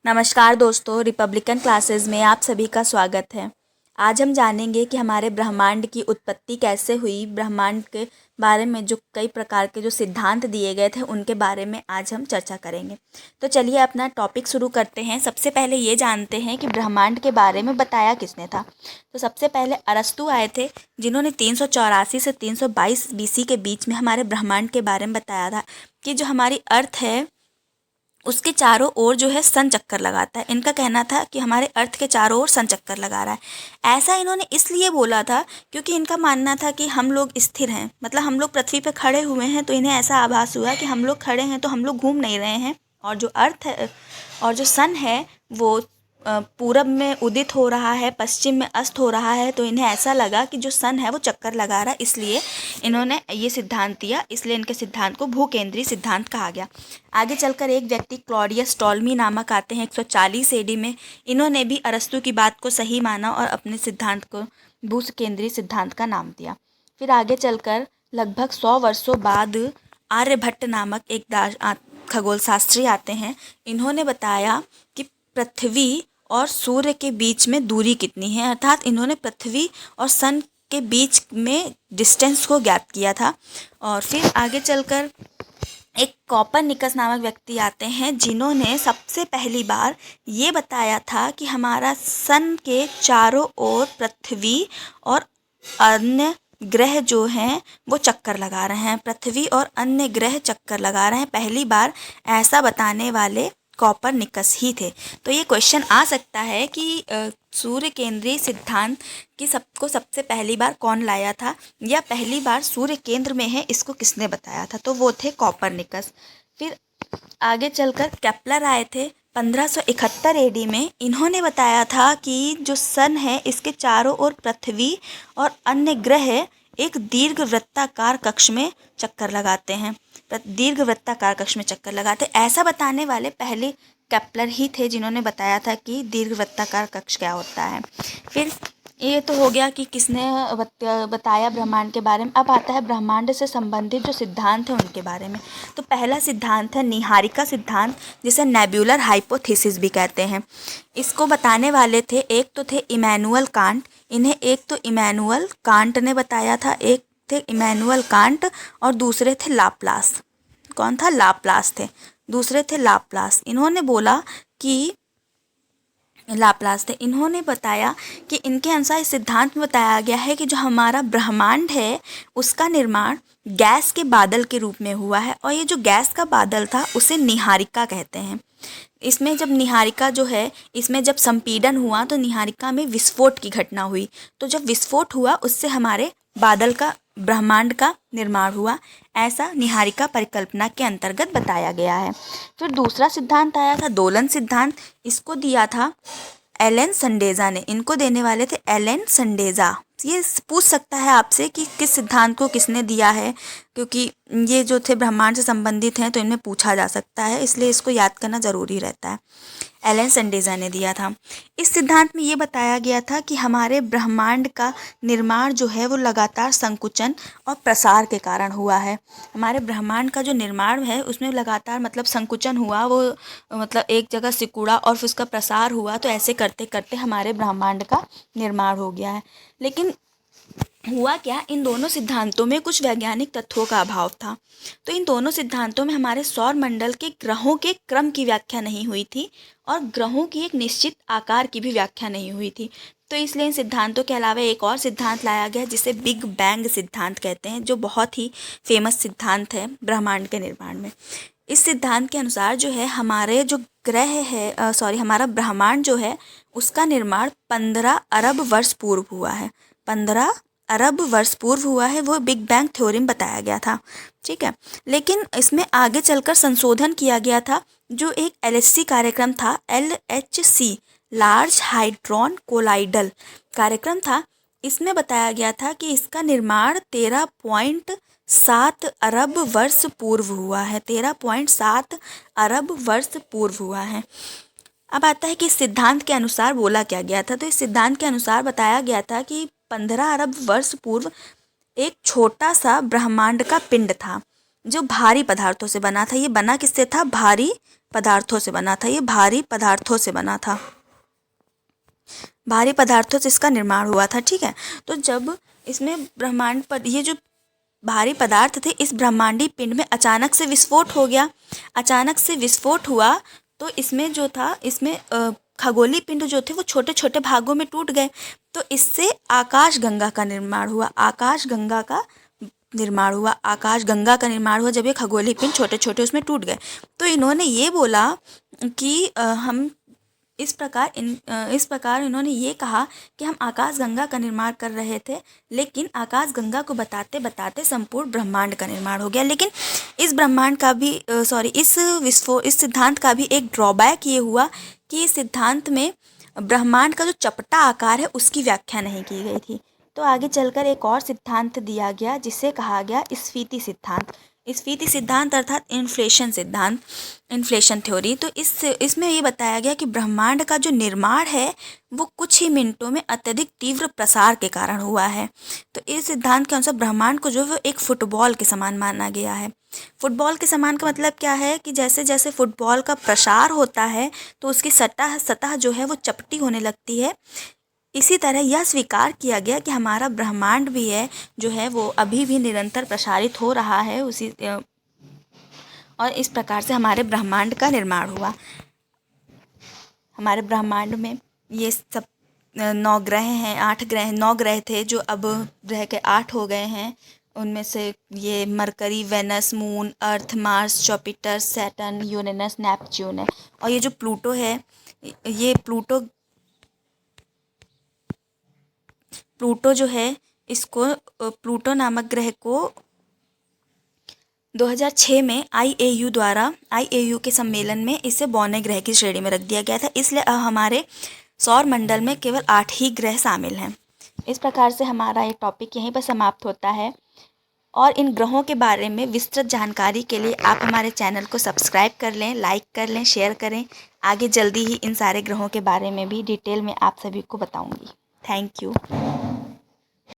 नमस्कार दोस्तों, Republican classes में आप सभी का स्वागत है। आज हम जानेंगे कि हमारे ब्रह्मांड की उत्पत्ति कैसे हुई। ब्रह्मांड के बारे में जो कई प्रकार के जो सिद्धांत दिए गए थे उनके बारे में आज हम चर्चा करेंगे। तो चलिए अपना टॉपिक शुरू करते हैं। सबसे पहले ये जानते हैं कि ब्रह्मांड के बारे में बताया किसने था। तो सबसे पहले अरस्तु आए थे, जिन्होंने 384 से 322 बीसी के बीच में हमारे ब्रह्मांड के बारे में बताया था कि जो हमारी अर्थ है उसके चारों ओर जो है सन चक्कर लगाता है। इनका कहना था कि हमारे अर्थ के चारों ओर सन चक्कर लगा रहा है। ऐसा इन्होंने इसलिए बोला था क्योंकि इनका मानना था कि हम लोग स्थिर हैं, मतलब हम लोग पृथ्वी पर खड़े हुए हैं, तो इन्हें ऐसा आभास हुआ कि हम लोग खड़े हैं तो हम लोग घूम नहीं रहे हैं, और जो अर्थ है और जो सन है वो पूरब में उदित हो रहा है, पश्चिम में अस्त हो रहा है। तो इन्हें ऐसा लगा कि जो सन है वो चक्कर लगा रहा है, इसलिए इन्होंने ये सिद्धांत दिया। इसलिए इनके सिद्धांत को भूकेंद्रीय सिद्धांत कहा गया। आगे चलकर एक व्यक्ति क्लॉडियस टॉलमी नामक आते हैं 140 एडी में। इन्होंने भी अरस्तु की बात को सही माना और अपने सिद्धांत को भूकेंद्रीय सिद्धांत का नाम दिया। फिर आगे चलकर लगभग 100 वर्षों बाद आर्यभट्ट नामक एक खगोल शास्त्री आते हैं। इन्होंने बताया कि पृथ्वी और सूर्य के बीच में दूरी कितनी है, अर्थात इन्होंने पृथ्वी और सन के बीच में डिस्टेंस को ज्ञात किया था। और फिर आगे चलकर एक कॉपरनिकस नामक व्यक्ति आते हैं, जिन्होंने सबसे पहली बार ये बताया था कि हमारा सन के चारों ओर पृथ्वी और अन्य ग्रह जो हैं वो चक्कर लगा रहे हैं। पृथ्वी और अन्य ग्रह चक्कर लगा रहे हैं। पहली बार ऐसा बताने वाले कॉपरनिकस ही थे। तो ये क्वेश्चन आ सकता है कि सूर्य केंद्रीय सिद्धांत की सबसे पहली बार कौन लाया था, या पहली बार सूर्य केंद्र में है इसको किसने बताया था। तो वो थे कॉपरनिकस। फिर आगे चलकर केपलर आए थे 1571 एडी में। इन्होंने बताया था कि जो सन है इसके चारों ओर पृथ्वी और अन्य ग्रह एक दीर्घ वृत्ताकार कक्ष में चक्कर लगाते हैं। ऐसा बताने वाले पहले केपलर ही थे, जिन्होंने बताया था कि दीर्घ वृत्ताकार कक्ष क्या होता है। फिर ये तो हो गया कि किसने बताया ब्रह्मांड के बारे में। अब आता है ब्रह्मांड से संबंधित जो सिद्धांत है उनके बारे में। तो पहला सिद्धांत है निहारिका सिद्धांत, जिसे नेब्यूलर हाइपोथेसिस भी कहते हैं। इसको बताने वाले थे, एक तो थे इमैनुअल कांट। इन्हें एक तो इमैनुअल कांट ने बताया था, एक थे इमैनुअल कांट और दूसरे थे लाप्लास। कौन था? लाप्लास थे। दूसरे थे लाप्लास। इन्होंने बोला कि लाप्लास थे। इन्होंने बताया कि इनके अनुसार इस सिद्धांत में बताया गया है कि जो हमारा ब्रह्मांड है उसका निर्माण गैस के बादल के रूप में हुआ है, और ये जो गैस का बादल था उसे निहारिका कहते हैं। इसमें जब निहारिका जो है, इसमें जब संपीड़न हुआ तो निहारिका में विस्फोट की घटना हुई। तो जब विस्फोट हुआ उससे हमारे बादल का ब्रह्मांड का निर्माण हुआ। ऐसा निहारिका परिकल्पना के अंतर्गत बताया गया है। फिर दूसरा सिद्धांत आया था दोलन सिद्धांत। इसको दिया था एलन संडेजा ने। इनको देने वाले थे एलन संडेजा। ये पूछ सकता है आपसे कि किस सिद्धांत को किसने दिया है, क्योंकि ये जो थे ब्रह्मांड से संबंधित हैं तो इनमें पूछा जा सकता है, इसलिए इसको याद करना ज़रूरी रहता है। एलन संडेजा ने दिया था। इस सिद्धांत में ये बताया गया था कि हमारे ब्रह्मांड का निर्माण जो है वो लगातार संकुचन और प्रसार के कारण हुआ है। हमारे ब्रह्मांड का जो निर्माण है उसमें लगातार मतलब संकुचन हुआ, वो मतलब एक जगह सिकुड़ा और फिर उसका प्रसार हुआ। तो ऐसे करते करते हमारे ब्रह्मांड का निर्माण हो गया है। लेकिन हुआ क्या, इन दोनों सिद्धांतों में कुछ वैज्ञानिक तथ्यों का अभाव था। तो इन दोनों सिद्धांतों में हमारे सौर मंडल के ग्रहों के क्रम की व्याख्या नहीं हुई थी, और ग्रहों की एक निश्चित आकार की भी व्याख्या नहीं हुई थी। तो इसलिए इन सिद्धांतों के अलावा एक और सिद्धांत लाया गया जिसे बिग बैंग सिद्धांत कहते हैं, जो बहुत ही फेमस सिद्धांत है ब्रह्मांड के निर्माण में। इस सिद्धांत के अनुसार जो है हमारे जो ग्रह है हमारा ब्रह्मांड जो है उसका निर्माण 15 अरब वर्ष पूर्व हुआ है। 15 अरब वर्ष पूर्व हुआ है, वो बिग बैंग थ्योरम बताया गया था। ठीक है, लेकिन इसमें आगे चलकर संशोधन किया गया था। जो एक LHC कार्यक्रम था, LHC लार्ज हाइड्रॉन कोलाइडल कार्यक्रम था, इसमें बताया गया था कि इसका निर्माण 13.7 अरब वर्ष पूर्व हुआ है। 13.7 अरब वर्ष पूर्व हुआ है। अब आता है कि इस सिद्धांत के अनुसार बोला क्या गया था। तो इस सिद्धांत के अनुसार बताया गया था कि 15 अरब वर्ष पूर्व एक छोटा सा ब्रह्मांड का पिंड था। जो भारी पदार्थों से बना था। ये बना किससे था? भारी पदार्थों से बना था। ये भारी पदार्थों से बना था, भारी पदार्थों से इसका निर्माण हुआ था। ठीक है, तो जब इसमें ब्रह्मांड पर ये जो भारी पदार्थ थे, इस ब्रह्मांडी पिंड में अचानक से विस्फोट हो गया। अचानक से विस्फोट हुआ तो इसमें जो था, इसमें खगोलीय पिंड जो थे वो छोटे छोटे भागों में टूट गए। तो इससे आकाश गंगा का निर्माण हुआ। आकाश गंगा का निर्माण हुआ। आकाश गंगा का निर्माण हुआ जब ये खगोलीय पिंड छोटे छोटे उसमें टूट गए। तो इन्होंने ये बोला कि हम इस प्रकार इन्होंने ये कहा कि हम आकाश गंगा का निर्माण कर रहे थे, लेकिन आकाश गंगा को बताते बताते संपूर्ण ब्रह्मांड का निर्माण हो गया। लेकिन इस ब्रह्मांड का भी इस सिद्धांत का भी एक ड्रॉबैक ये हुआ कि इस सिद्धांत में ब्रह्मांड का जो चपटा आकार है उसकी व्याख्या नहीं की गई थी। तो आगे चलकर एक और सिद्धांत दिया गया जिसे कहा गया स्फीति सिद्धांत। स्फीति सिद्धांत अर्थात इन्फ्लेशन सिद्धांत, इन्फ्लेशन थ्योरी। तो इसमें ये बताया गया कि ब्रह्मांड का जो निर्माण है वो कुछ ही मिनटों में अत्यधिक तीव्र प्रसार के कारण हुआ है। तो इस सिद्धांत के अनुसार ब्रह्मांड को जो है एक फुटबॉल के समान माना गया है। फुटबॉल के समान का मतलब क्या है कि जैसे जैसे फुटबॉल का प्रसार होता है तो उसकी सतह जो है वो चपटी होने लगती है। इसी तरह यह स्वीकार किया गया कि हमारा ब्रह्मांड भी है जो है वो अभी भी निरंतर प्रसारित हो रहा है और इस प्रकार से हमारे ब्रह्मांड का निर्माण हुआ। हमारे ब्रह्मांड में ये सब 9 ग्रह हैं, 9 ग्रह थे जो अब रह के 8 हो गए हैं। उनमें से ये Mercury, Venus, Moon, Earth, Mars, Jupiter, Saturn, Uranus, Neptune है। और ये जो प्लूटो है, ये प्लूटो जो है, इसको प्लूटो नामक ग्रह को 2006 में आईएयू के सम्मेलन में इसे बौने ग्रह की श्रेणी में रख दिया गया था। इसलिए अब हमारे सौर मंडल में केवल 8 ही ग्रह शामिल हैं। इस प्रकार से हमारा ये टॉपिक यहीं पर समाप्त होता है। और इन ग्रहों के बारे में विस्तृत जानकारी के लिए आप हमारे चैनल को सब्सक्राइब कर लें, लाइक कर लें, शेयर करें। आगे जल्दी ही इन सारे ग्रहों के बारे में भी डिटेल में आप सभी को बताऊंगी। Thank you.